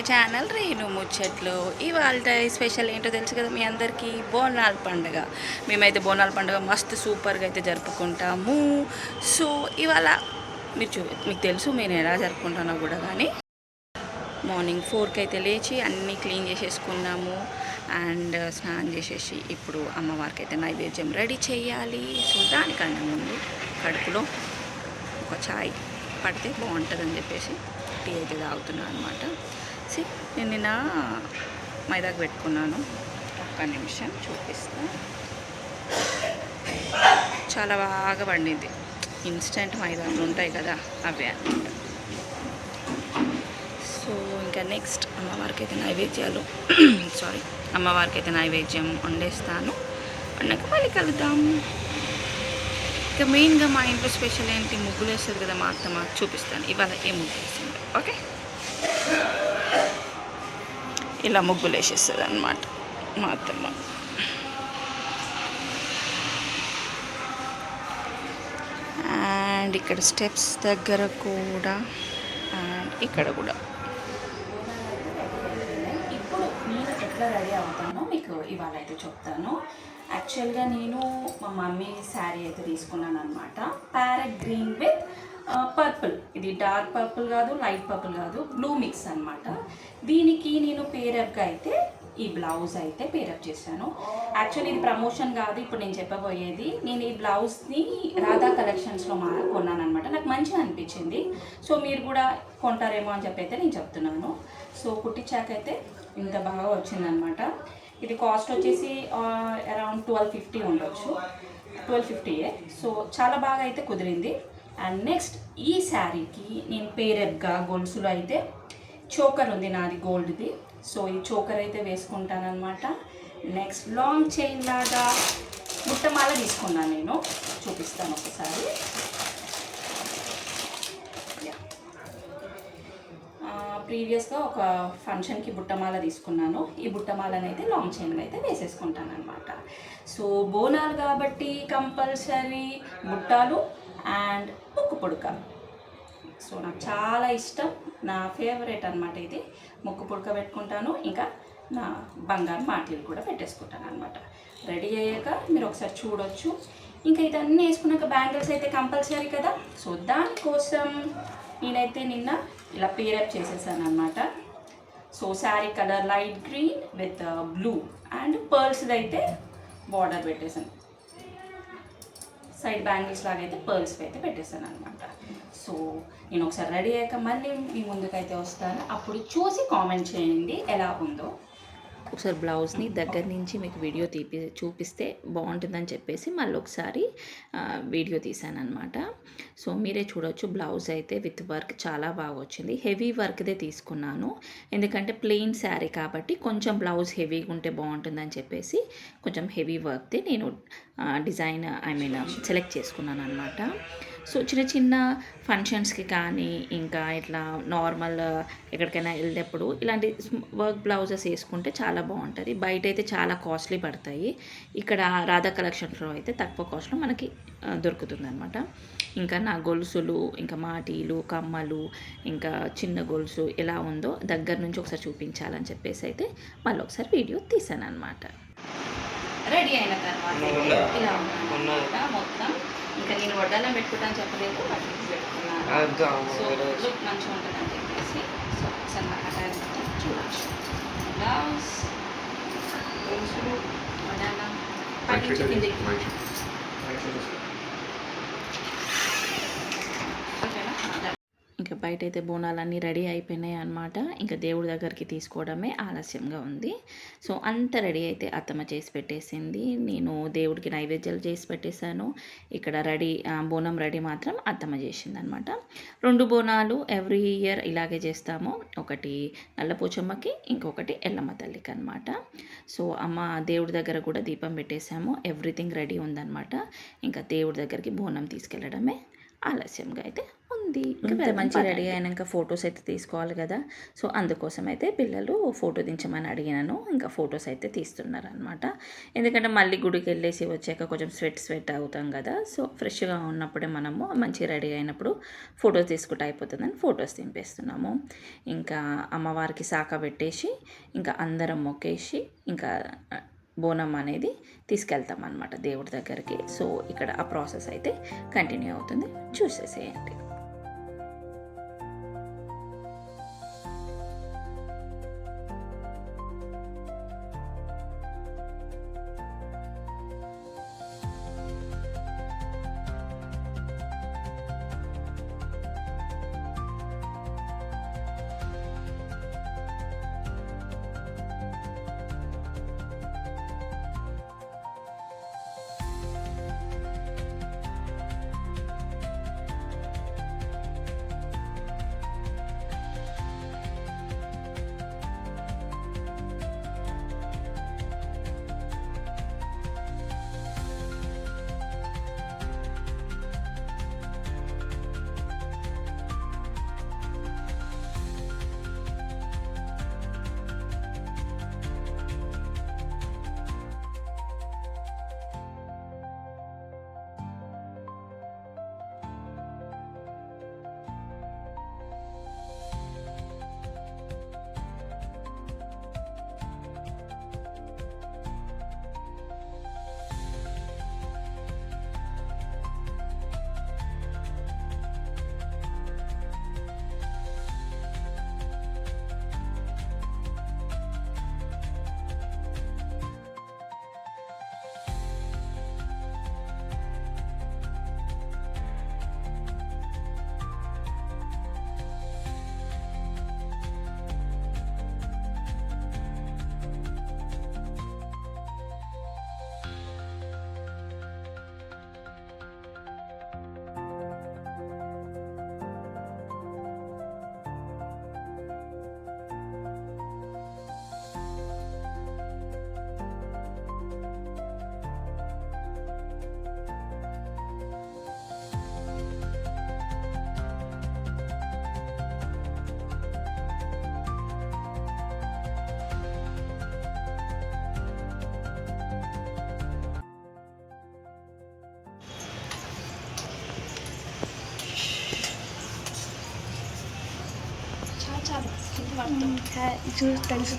Channel Renu ముచ్చట్లు. ఇవాళ special ఏంటో తెలుసు కదా మీ అందరికీ, బోనాల పండుగ. మేమైతే బోనాల పండుగ మస్తు సూపర్గా అయితే జరుపుకుంటాము. సో ఇవాళ మీకు తెలుసు నేను ఎలా జరుపుకుంటానో కూడా, కానీ మార్నింగ్ 4కి అయితే లేచి అన్నీ క్లీన్ చేసేసుకున్నాము. అండ్ స్నానం చేసేసి ఇప్పుడు అమ్మవారికి అయితే నైవేద్యం రెడీ చేయాలి. సో దానికన్నా ముందు కడుపులో ఒక చాయ్ పడితే బాగుంటుందని చెప్పేసి టీ అయితే తాగుతున్నాను అనమాట. నేను నిన్న మైదాకు పెట్టుకున్నాను. ఒక్క నిమిషం చూపిస్తాను. చాలా బాగా పండింది. ఇన్స్టెంట్ మైదాకులు ఉంటాయి కదా, అవే అనమాట. సో ఇంకా నెక్స్ట్ అమ్మవారికి అయితే నైవేద్యాలు అమ్మవారికి అయితే నైవేద్యం వండేస్తాను. వండాక మళ్ళీ కలుద్దాం. ఇక మెయిన్గా మా ఇంట్లో స్పెషల్ ఏంటి, ముగ్గులు వేస్తుంది కదా మా అత్తమ్మ, చూపిస్తాను ఇవాళ ఏ ముగ్గు వేస్తుంది. ఓకే, ఇలా ముగ్గులు వేసేస్తుంది అన్నమాట మా అత్తమ్మ. అండ్ ఇక్కడ స్టెప్స్ దగ్గర కూడా, అండ్ ఇక్కడ కూడా. ఇప్పుడు నేను ఎట్లా రెడీ అవుతానో మీకు ఇవాళ అయితే చెప్తాను. యాక్చువల్గా నేను మా మమ్మీ శారీ అయితే తీసుకున్నాను అనమాట. Parrot green with purple. ఇది డార్క్ పర్పుల్ కాదు, లైట్ పర్పుల్ కాదు, బ్లూ మిక్స్ అనమాట. దీనికి నేను పేరప్గా అయితే ఈ బ్లౌజ్ అయితే పేరప్ చేశాను. యాక్చువల్లీ ఇది ప్రమోషన్ కాదు, ఇప్పుడు నేను చెప్పబోయేది. నేను ఈ బ్లౌజ్ని రాధా కలెక్షన్స్లో కొన్నాను అనమాట. నాకు మంచిగా అనిపించింది. సో మీరు కూడా కొంటారేమో అని చెప్పి అయితే నేను చెప్తున్నాను. సో కుట్టించాకైతే ఇంత బాగా వచ్చిందనమాట. ఇది కాస్ట్ వచ్చేసి అరౌండ్ 1250 ఉండొచ్చు, 1250. సో చాలా బాగా అయితే కుదిరింది. అండ్ నెక్స్ట్ ఈ శారీకి నేను పేరప్గా గొలుసులో అయితే చోకర్ ఉంది నాది, గోల్డ్ది. సో ఈ చోకర్ అయితే వేసుకుంటాను అనమాట. నెక్స్ట్ లాంగ్ చైన్ లాగా బుట్టమాల తీసుకున్నాను నేను, చూపిస్తాను ఒకసారి. ప్రీవియస్గా ఒక ఫంక్షన్కి బుట్టమాల తీసుకున్నాను. ఈ బుట్టమాలని అయితే లాంగ్ చైన్గా అయితే వేసేసుకుంటాను అనమాట. సో బోనాలు కాబట్టి కంపల్సరీ బుట్టాలు అండ్ ముక్కు పుడక. సో నాకు చాలా ఇష్టం, నా ఫేవరెట్ అనమాట ఇది. ముక్కు పుడక పెట్టుకుంటాను, ఇంకా నా బంగారు మాటలు కూడా పెట్టేసుకుంటాను అనమాట. రెడీ అయ్యాక మీరు ఒకసారి చూడొచ్చు. ఇంకా ఇదన్నీ వేసుకున్నాక బ్యాంగిల్స్ అయితే కంపల్సరీ కదా. సో దానికోసం నేనైతే నిన్న ఇలా పేరప్ చేసేసాను అనమాట. So sari colour light green with blue and పర్ల్స్ది అయితే బార్డర్ పెట్టేసాను. సైడ్ బ్యాంగిల్స్ లాగా అయితే పర్ల్స్ అయితే పెట్టేసాను అనమాట. సో నేను ఒకసారి రెడీ అయ్యాక మళ్ళీ మీ ముందుకైతే వస్తాను. అప్పుడు చూసి కామెంట్ చేయండి ఎలా ఉందో. ఒకసారి బ్లౌజ్ని దగ్గర నుంచి మీకు వీడియో చూపిస్తే బాగుంటుందని చెప్పేసి మళ్ళీ ఒకసారి వీడియో తీసాను అనమాట. సో మీరే చూడవచ్చు, బ్లౌజ్ అయితే విత్ వర్క్ చాలా బాగా వచ్చింది. హెవీ వర్క్దే తీసుకున్నాను, ఎందుకంటే ప్లెయిన్ శారీ కాబట్టి కొంచెం బ్లౌజ్ హెవీగా ఉంటే బాగుంటుందని చెప్పేసి కొంచెం హెవీ వర్క్దే నేను డిజైన్ సెలెక్ట్ చేసుకున్నాను అనమాట. సో చిన్న చిన్న ఫంక్షన్స్కి కానీ ఇంకా ఇట్లా నార్మల్ ఎక్కడికైనా వెళ్ళేటప్పుడు ఇలాంటి వర్క్ బ్లౌజెస్ వేసుకుంటే చాలా బాగుంటుంది. బయట అయితే చాలా కాస్ట్లీ పడతాయి, ఇక్కడ రాధా కలెక్షన్స్లో అయితే తక్కువ కాస్ట్లో మనకి దొరుకుతుంది అనమాట. ఇంకా నా గొలుసులు, ఇంకా మాటీలు, కమ్మలు, ఇంకా చిన్న గొలుసు ఎలా ఉందో దగ్గర నుంచి ఒకసారి చూపించాలని చెప్పేసి అయితే మళ్ళీ ఒకసారి వీడియో తీసాను అనమాట. రెడీ అయిన తర్వాత ఇలా ఉందన్నమాట మొత్తం. ఇంకా నేను వడ్డాలో పెట్టుకుంటాను చెప్పలేదు, బట్టలు పెట్టుకున్నాను. సో లుక్ మంచిగా ఉంటుందని చెప్పేసి సో ఒకసారి నాకు అటాక్ చూడవచ్చు. బ్లౌజ్, గొలుసులు, వడ్డాల పైకి కిందికి. ఇంకా బయట అయితే బోనాలన్నీ రెడీ అయిపోయినాయి అనమాట. ఇంకా దేవుడి దగ్గరికి తీసుకోవడమే ఆలస్యంగా ఉంది. సో అంత రెడీ అయితే అత్తమ్మ చేసి పెట్టేసింది. నేను దేవుడికి నైవేద్యాలు చేసి పెట్టేశాను. ఇక్కడ బోనం రెడీ మాత్రం అత్తమ్మ చేసింది అనమాట. 2 బోనాలు ఎవ్రీ ఇయర్ ఇలాగే చేస్తాము, ఒకటి నల్లపోచమ్మకి, ఇంకొకటి ఎల్లమ్మ తల్లికి అనమాట. సో అమ్మ దేవుడి దగ్గర కూడా దీపం పెట్టేశాము, ఎవ్రీథింగ్ రెడీ ఉందన్నమాట. ఇంకా దేవుడి దగ్గరికి బోనం తీసుకెళ్ళడమే ఆలస్యంగా అయితే ఉంది. ఉంది. ఇంకా మంచి రెడీ అయినాక ఫొటోస్ అయితే తీసుకోవాలి కదా. సో అందుకోసం అయితే పిల్లలు ఫోటో దించమని అడిగినాను. ఇంకా ఫొటోస్ అయితే తీస్తున్నారు అనమాట. ఎందుకంటే మళ్ళీ గుడికి వెళ్ళేసి వచ్చాక కొంచెం స్వెట్ అవుతాం కదా. సో ఫ్రెష్గా ఉన్నప్పుడే మనము మంచి రెడీ అయినప్పుడు ఫొటోస్ తీసుకుంటే అయిపోతుందని ఫొటోస్ దింపేస్తున్నాము. ఇంకా అమ్మవారికి శాఖ పెట్టేసి ఇంకా అందరం మొక్కేసి ఇంకా బోనం అనేది తీసుకెళ్తాం అనమాట దేవుడి దగ్గరికి. సో ఇక్కడ ఆ ప్రాసెస్ అయితే కంటిన్యూ అవుతుంది, చూసేసేయండి.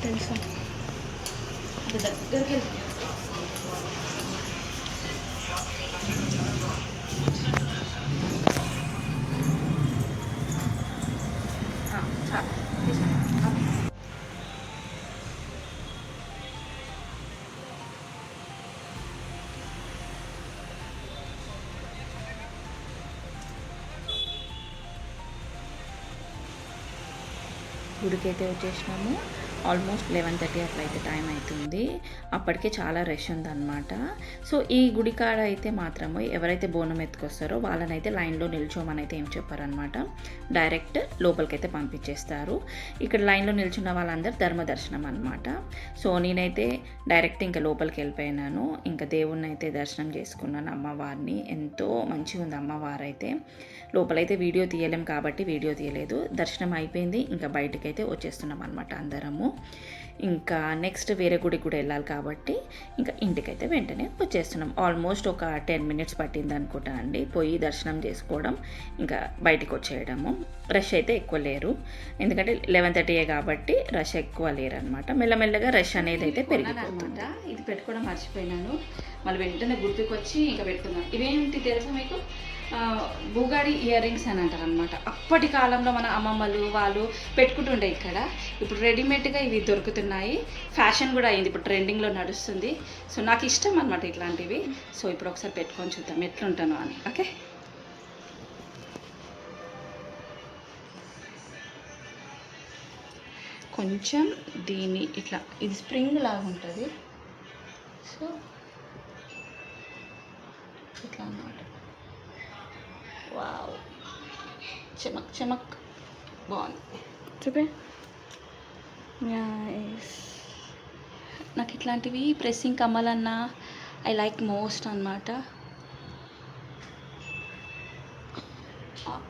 తెలుసు దగ్గరికి గుడికైతే వచ్చేసినాము. ఆల్మోస్ట్ 11:30 అట్లా అయితే టైం అవుతుంది. అప్పటికే చాలా రష్ ఉందన్నమాట. సో ఈ గుడి కాడ అయితే మాత్రము ఎవరైతే బోనం ఎత్తుకొస్తారో వాళ్ళనైతే లైన్లో నిల్చోమని అయితే ఏం చెప్పారనమాట, డైరెక్ట్ లోపలికైతే పంపించేస్తారు. ఇక్కడ లైన్లో నిల్చున్న వాళ్ళందరూ ధర్మదర్శనం అనమాట. సో నేనైతే డైరెక్ట్ ఇంకా లోపలికి వెళ్ళిపోయినాను. ఇంకా దేవుణ్ణి అయితే దర్శనం చేసుకున్నాను, అమ్మవారిని. ఎంతో మంచిగా ఉంది అమ్మవారు అయితే. లోపలైతే వీడియో తీయలేం కాబట్టి వీడియో తీయలేదు. దర్శనం అయిపోయింది, ఇంకా బయటకైతే వచ్చేస్తున్నాం అనమాట అందరము. ఇంకా నెక్స్ట్ వేరే గుడికి కూడా వెళ్ళాలి కాబట్టి ఇంకా ఇంటికైతే వెంటనే వచ్చేస్తున్నాం. ఆల్మోస్ట్ ఒక 10 మినిట్స్ పట్టింది అనుకుంటా అండి పోయి దర్శనం చేసుకోవడం, ఇంకా బయటికి వచ్చేయడము. రష్ అయితే ఎక్కువ లేరు, ఎందుకంటే 11:30 కాబట్టి రష్ ఎక్కువ లేరు అనమాట. మెల్లమెల్లగా రష్ అనేది అయితే పెరిగిపోతుంది. ఇది పెట్టుకోవడం మర్చిపోయినాను, మళ్ళీ వెంటనే గుర్తుకొచ్చి ఇంకా పెట్టుకున్నాను. ఇవేంటి తెలుసా మీకు, బూగాడి ఇయర్ రింగ్స్ అని అంటారు అనమాట. అప్పటి కాలంలో మన అమ్మమ్మలు వాళ్ళు పెట్టుకుంటుండే ఇక్కడ. ఇప్పుడు రెడీమేడ్గా ఇవి దొరుకుతున్నాయి, ఫ్యాషన్ కూడా అయింది, ఇప్పుడు ట్రెండింగ్లో నడుస్తుంది. సో నాకు ఇష్టం అనమాట ఇట్లాంటివి. సో ఇప్పుడు ఒకసారి పెట్టుకొని చూద్దాం ఎట్లుంటాను అని. ఓకే, కొంచెం దీన్ని ఇట్లా, ఇది స్ప్రింగ్ లాగా ఉంటుంది. సో ఇట్లా అన్నమాట. వావ్, చమక్ చమక్ బాగుంది. చూపే. నాకు ఇట్లాంటివి ప్రెస్సింగ్ కమ్మలన్నా ఐ లైక్ మోస్ట్ అనమాట.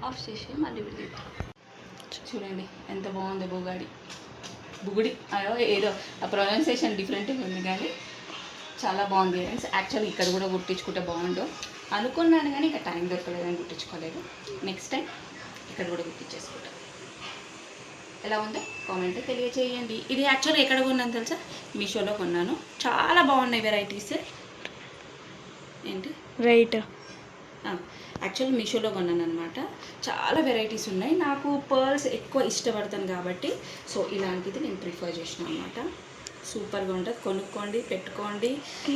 ఆఫ్ చేసి మళ్ళీ వెళ్ళి చూడండి ఎంత బాగుంది బుగుడి అయ్యో ఏదో ఆ ప్రొనౌన్సియేషన్ డిఫరెంట్గా ఉంది కానీ చాలా బాగుంది ఇయరింగ్స్. యాక్చువల్లీ ఇక్కడ కూడా కుట్టించుకుంటే బాగుండు అనుకున్నాను కానీ ఇంకా టైం దొరకలేదని కుట్టించుకోలేదు. నెక్స్ట్ టైం ఇక్కడ కూడా కుట్టించేసుకుంటాను. ఎలా ఉందో కామెంట్ తెలియచేయండి. ఇది యాక్చువల్గా ఎక్కడ కొన్నాను తెలుసా? మీషోలో కొన్నాను. చాలా బాగున్నాయి వెరైటీస్. ఏంటి రైట్ యాక్చువల్లీ మీషోలో కొన్నాను అనమాట. చాలా వెరైటీస్ ఉన్నాయి. నాకు పర్ల్స్ ఎక్కువ ఇష్టపడతాను కాబట్టి సో ఇలాంటిది నేను ప్రిఫర్ చేసిన అనమాట. సూపర్గా ఉంటుంది. కొనుక్కోండి, పెట్టుకోండి.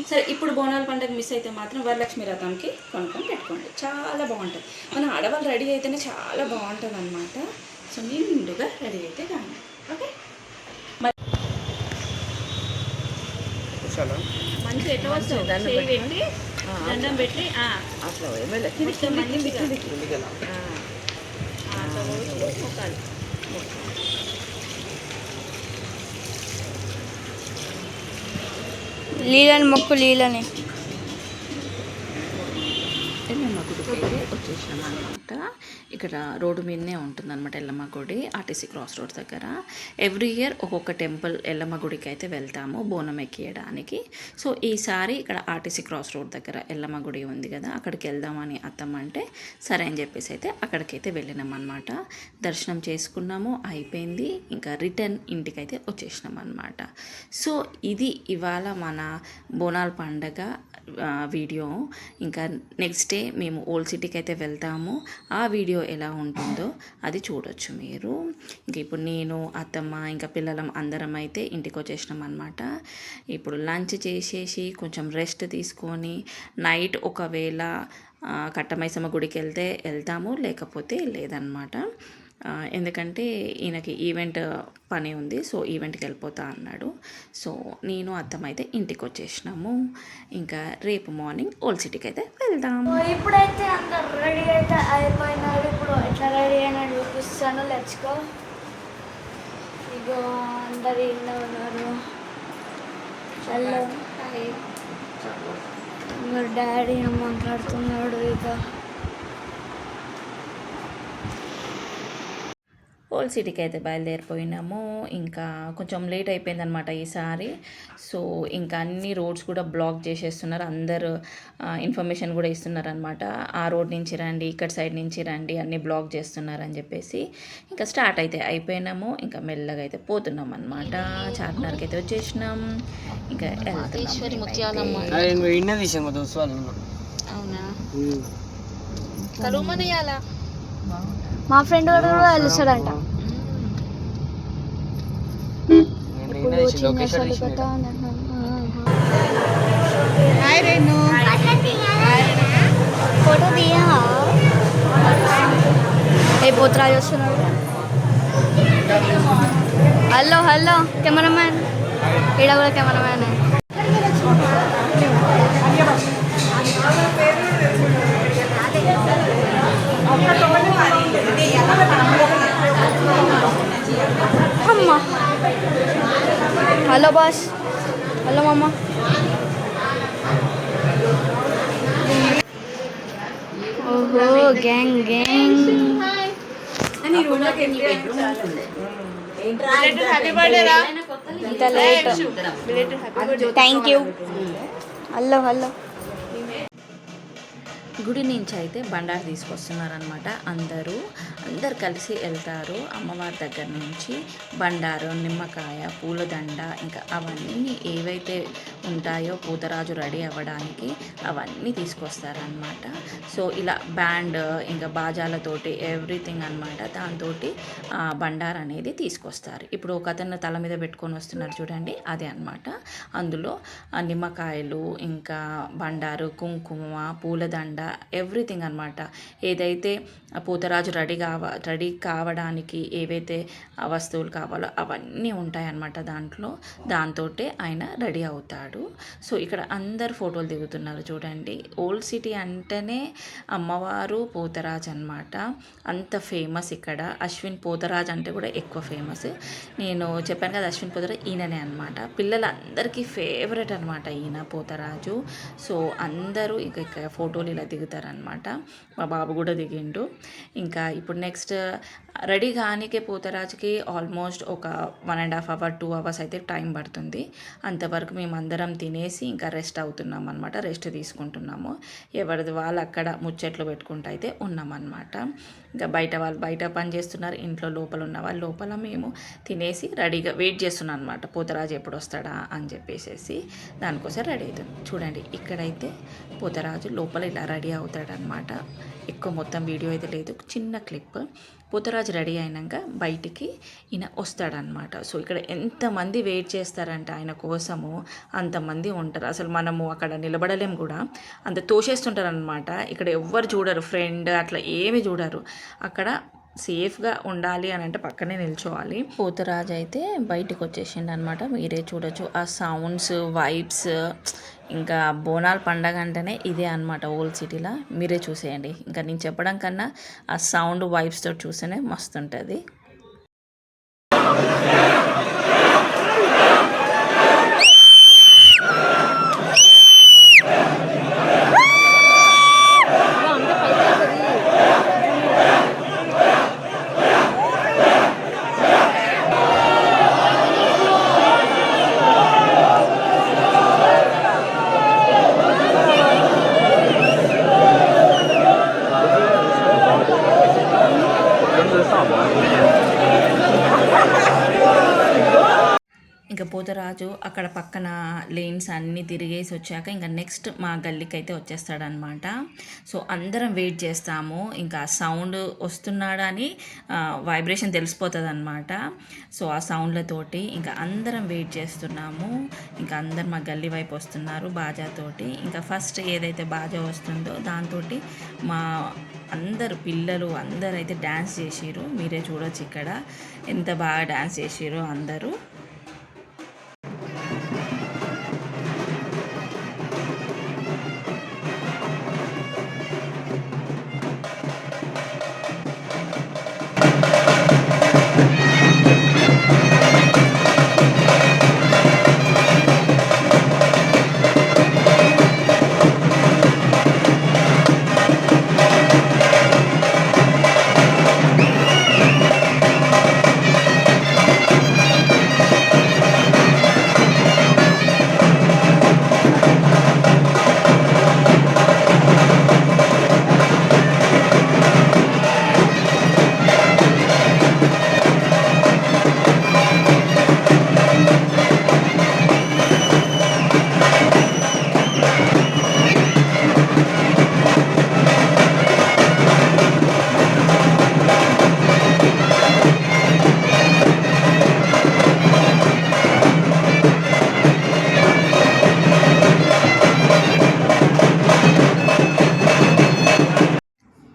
సరే ఇప్పుడు బోనాల పండుగ మిస్ అయితే మాత్రం వరలక్ష్మి రథంకి కొనుక్కొని పెట్టుకోండి. చాలా బాగుంటుంది. మన ఆడవాళ్ళు రెడీ అయితేనే చాలా బాగుంటుంది అనమాట. సో నేను నిండుగా రెడీ అయితే కానీ ఓకే. మంచిగా ఎట్లా వస్తుంది పెట్టి దండం పెట్టి లీలని మొక్కు లీలని ఎల్లమ్మ గుడికి అయితే వచ్చేసినాం అనమాట. ఇక్కడ రోడ్డు మీదనే ఉంటుంది అనమాట ఎల్లమ్మ గుడి, ఆర్టీసీ క్రాస్ రోడ్ దగ్గర. ఎవ్రీ ఇయర్ ఒక్కొక్క టెంపుల్ ఎల్లమ్మ గుడికి అయితే వెళ్తాము బోనం ఎక్కియడానికి. సో ఈసారి ఇక్కడ ఆర్టీసీ క్రాస్ రోడ్ దగ్గర ఎల్లమ్మ గుడి ఉంది కదా, అక్కడికి వెళ్దామని అత్తమ్మ అంటే సరే అని చెప్పేసి అయితే అక్కడికైతే వెళ్ళినాం అనమాట. దర్శనం చేసుకున్నాము, అయిపోయింది. ఇంకా రిటర్న్ ఇంటికైతే వచ్చేసినాం అనమాట. సో ఇది ఇవాళ మన బోనాల పండగ వీడియో. ఇంకా నెక్స్ట్ డే మేము ఓల్డ్ సిటీకి అయితే వెళ్తాము. ఆ వీడియో ఎలా ఉంటుందో అది చూడొచ్చు మీరు. ఇంక ఇప్పుడు నేను అత్తమ్మ ఇంకా పిల్లలం అందరం అయితే ఇంటికి వచ్చేసినాం అనమాట. ఇప్పుడు లంచ్ చేసేసి కొంచెం రెస్ట్ తీసుకొని నైట్ ఒకవేళ కట్టమైసమ్మ గుడికి వెళ్తాము, లేకపోతే లేదనమాట. ఎందుకంటే ఈయనకి ఈవెంట్ పని ఉంది. సో ఈవెంట్కి వెళ్ళిపోతా అన్నాడు. సో నేను అత్తమ్మ అయితే ఇంటికి వచ్చేసినాము. ఇంకా రేపు మార్నింగ్ ఓల్డ్ సిటీకి అయితే వెళ్దాము. ఇప్పుడైతే అందరు రెడీ అయితే అయిపోయినారు. ఇప్పుడు ఎట్లా రెడీ అయినా చూపిస్తాను. Let's go. ఇగో అందరు ఇంట్లో ఉన్నారు. హలో డాడీ మాట్లాడుతున్నాడు. ఇక ఓల్డ్ సిటీకి అయితే బయలుదేరిపోయినాము. ఇంకా కొంచెం లేట్ అయిపోయిందనమాట ఈసారి. సో ఇంకా అన్ని రోడ్స్ కూడా బ్లాక్ చేసేస్తున్నారు. అందరు ఇన్ఫర్మేషన్ కూడా ఇస్తున్నారు అనమాట. ఆ రోడ్ నుంచి రండి, ఇక్కడ సైడ్ నుంచి రండి, అన్నీ బ్లాక్ చేస్తున్నారు అని చెప్పేసి ఇంకా స్టార్ట్ అయితే అయిపోయినాము. ఇంకా మెల్లగా అయితే పోతున్నాం అనమాట. చార్మినార్కి అయితే వచ్చేసినాం. ఇంకా అవునా మా ఫ్రెండ్ కూడా వెళ్తాడంట. ఫోటో తీయా ఏ పోతురాజు వస్తున్నాడు. Hello hello cameraman. ఈడ కూడా కెమెరామ్యాన్. అమ్మా హలో బాస్. హలో మమ్మ. ఓహో గ్యాంగ్ గ్యాంగ్. ఇంత late. Thank you. Hello hello. గుడి నుంచి అయితే బండారు తీసుకొస్తున్నారనమాట. అందరూ కలిసి వెళ్తారు. అమ్మవారి దగ్గర నుంచి బండారు, నిమ్మకాయ, పూలదండ, ఇంకా అవన్నీ ఏవైతే ఉంటాయో పూతరాజు రెడీ అవ్వడానికి అవన్నీ తీసుకొస్తారనమాట. సో ఇలా బ్యాండ్ ఇంకా బాజాలతోటి ఎవ్రీథింగ్ అనమాట. దాంతో బండారు అనేది తీసుకొస్తారు. ఇప్పుడు ఒక అతను తల మీద పెట్టుకొని వస్తున్నారు చూడండి, అదే అనమాట. అందులో నిమ్మకాయలు, ఇంకా బండారు, కుంకుమ, పూలదండ, ఎవ్రీథింగ్ అనమాట. ఏదైతే పూతరాజు రెడీ కావడానికి ఏవైతే వస్తువులు కావాలో అవన్నీ ఉంటాయన్నమాట దాంతో ఆయన రెడీ అవుతాడు. సో ఇక్కడ అందరు ఫోటోలు దిగుతున్నారు చూడండి. ఓల్డ్ సిటీ అంటేనే అమ్మవారు పూతరాజు అనమాట. అంత ఫేమస్ ఇక్కడ. అశ్విన్ పోతరాజు అంటే కూడా ఎక్కువ ఫేమస్. నేను చెప్పాను కదా అశ్విన్ పోతరాజు ఈయననే అనమాట. పిల్లలందరికీ ఫేవరెట్ అనమాట ఈయన పోతరాజు. సో అందరూ ఇక ఫోటోలు ఇలా దిగుతారనమాట. మా బాబు కూడా దిగిండు. ఇంకా ఇప్పుడు నెక్స్ట్ రెడీ కానీకే పోతరాజుకి ఆల్మోస్ట్ ఒక 1.5 అవర్ 2 అవర్స్ అయితే టైం పడుతుంది. అంతవరకు మేమందరం తినేసి ఇంకా రెస్ట్ అవుతున్నాం అనమాట, రెస్ట్ తీసుకుంటున్నాము. ఎవరిది వాళ్ళు అక్కడ ముచ్చట్లు పెట్టుకుంటూ అయితే ఉన్నామన్నమాట. ఇంకా బయట వాళ్ళు బయట పని చేస్తున్నారు, ఇంట్లో లోపల ఉన్న వాళ్ళు లోపల, మేము తినేసి రెడీగా వెయిట్ చేస్తున్నాం అనమాట, పోతరాజు ఎప్పుడు వస్తాడా అని చెప్పేసి దానికోసం రెడీ అవుతుంది. చూడండి ఇక్కడైతే పోతరాజు లోపల ఇలా రెడీ అవుతాడనమాట. ఎక్కువ మొత్తం వీడియో అయితే లేదు, చిన్న క్లిప్. పోతరాజు రెడీ అయినాక బయటికి ఈయన వస్తాడనమాట. సో ఇక్కడ ఎంతమంది వెయిట్ చేస్తారంటే ఆయన కోసము, అంతమంది ఉంటారు. అసలు మనము అక్కడ నిలబడలేం కూడా, అంత తోసేస్తుంటారనమాట. ఇక్కడ ఎవ్వరు చూడరు, ఫ్రెండ్ అట్లా ఏమి చూడరు. అక్కడ సేఫ్గా ఉండాలి అని అంటే పక్కనే నిల్చోవాలి. పోతరాజు అయితే బయటకు వచ్చేసిండు అనమాట. మీరే చూడొచ్చు ఆ సౌండ్స్, వైబ్స్. ఇంకా బోనాల పండగ అంటేనే ఇదే అనమాట ఓల్డ్ సిటీలో. మీరే చూసేయండి. ఇంకా నేను చెప్పడం కన్నా ఆ సౌండ్ వైబ్స్తో చూస్తేనే మస్తు ఉంటుంది. ఇంకా పోతరాజు అక్కడ పక్కన లేన్స్ అన్నీ తిరిగేసి వచ్చాక ఇంకా నెక్స్ట్ మా గల్లీకి అయితే వచ్చేస్తాడనమాట. సో అందరం వెయిట్ చేస్తాము. ఇంకా సౌండ్ వస్తున్నాడని వైబ్రేషన్ తెలిసిపోతుంది అనమాట. సో ఆ సౌండ్లతోటి ఇంకా అందరం వెయిట్ చేస్తున్నాము. ఇంకా అందరు మా గల్లీ వైపు వస్తున్నారు బాజాతోటి. ఇంకా ఫస్ట్ ఏదైతే బాజా వస్తుందో దాంతో మా అందరు పిల్లలు అందరూ అయితే డ్యాన్స్ చేసిర్రు. మీరే చూడొచ్చు ఇక్కడ ఎంత బాగా డ్యాన్స్ చేసిర్రు అందరూ.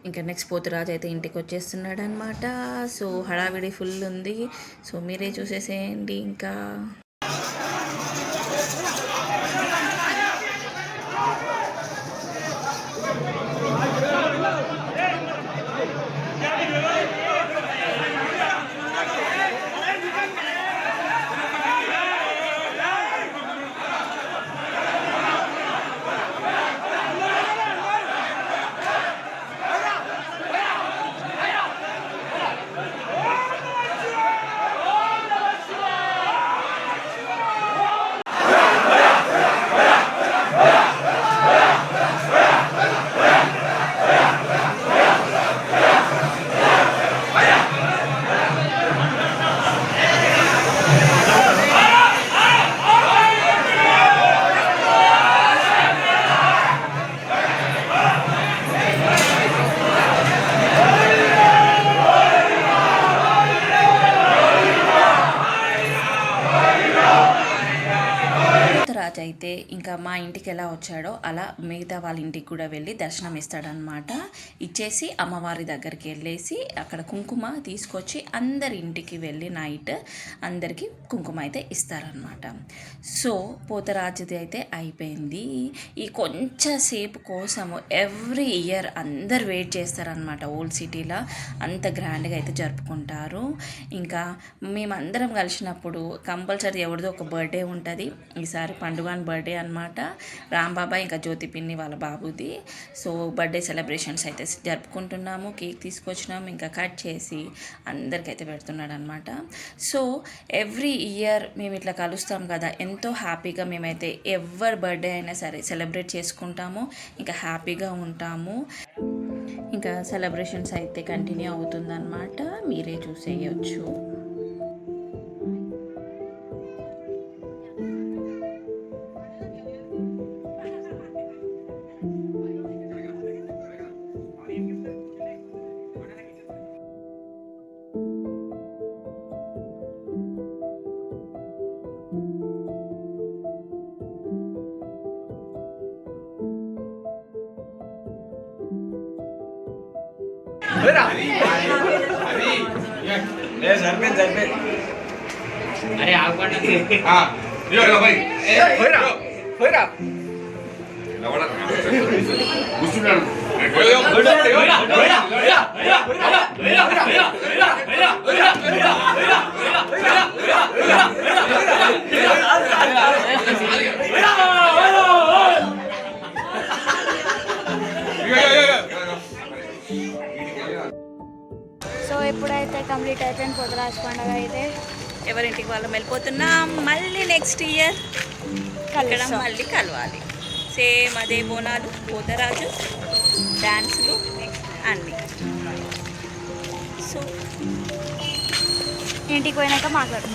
ఇంకా నెక్స్ట్ పోతురాజు అయితే ఇంటికి వచ్చేస్తున్నాడు అనమాట. సో హడావిడి ఫుల్ ఉంది. సో మీరే చూసేసేయండి. ఇంకా రాజు అయితే ఇంకా మా ఇంటికి ఎలా వచ్చాడో అలా మిగతా వాళ్ళ ఇంటికి కూడా వెళ్ళి దర్శనం ఇస్తాడనమాట. ఇచ్చేసి అమ్మవారి దగ్గరికి వెళ్ళేసి అక్కడ కుంకుమ తీసుకొచ్చి అందరి ఇంటికి వెళ్ళి నైట్ అందరికీ కుంకుమ అయితే ఇస్తారనమాట. సో పోతరాజుది అయితే అయిపోయింది. ఈ కొంచెం సేపు కోసము ఎవ్రీ ఇయర్ అందరు వెయిట్ చేస్తారనమాట. ఓల్డ్ సిటీలో అంత గ్రాండ్గా అయితే జరుపుకుంటారు. ఇంకా మేమందరం కలిసినప్పుడు కంపల్సరీ ఎవరిదో ఒక బర్త్డే ఉంటుంది. ఈసారి పండుగ 1 బర్త్డే అనమాట. రాంబాబా ఇంకా జ్యోతి పిన్ని వాళ్ళ బాబుది. సో బర్త్డే సెలబ్రేషన్స్ అయితే జరుపుకుంటున్నాము. కేక్ తీసుకొచ్చినాము, ఇంకా కట్ చేసి అందరికైతే పెడుతున్నాడు అనమాట. సో ఎవ్రీ ఇయర్ మేము ఇట్లా కలుస్తాం కదా, ఎంతో హ్యాపీగా మేమైతే ఎవరి బర్త్డే అయినా సరే సెలబ్రేట్ చేసుకుంటాము, ఇంకా హ్యాపీగా ఉంటాము. ఇంకా సెలబ్రేషన్స్ అయితే కంటిన్యూ అవుతుందన్నమాట, మీరే చూసేయచ్చు. अरे आगपड़ा సో ఇప్పుడైతే కంప్లీట్ అయిపోయింది పొద్దురాజు పండుగ అయితే. ఎవరింటికి వాళ్ళం వెళ్ళిపోతున్నాం. మళ్ళీ నెక్స్ట్ ఇయర్ ఇక్కడ మళ్ళీ కలవాలి. సేమ్ అదే బోనాలు, పోతరాజు, డ్యాన్సులు అన్నీ. సో ఇంటికి పోయినాక మాట్లాడు.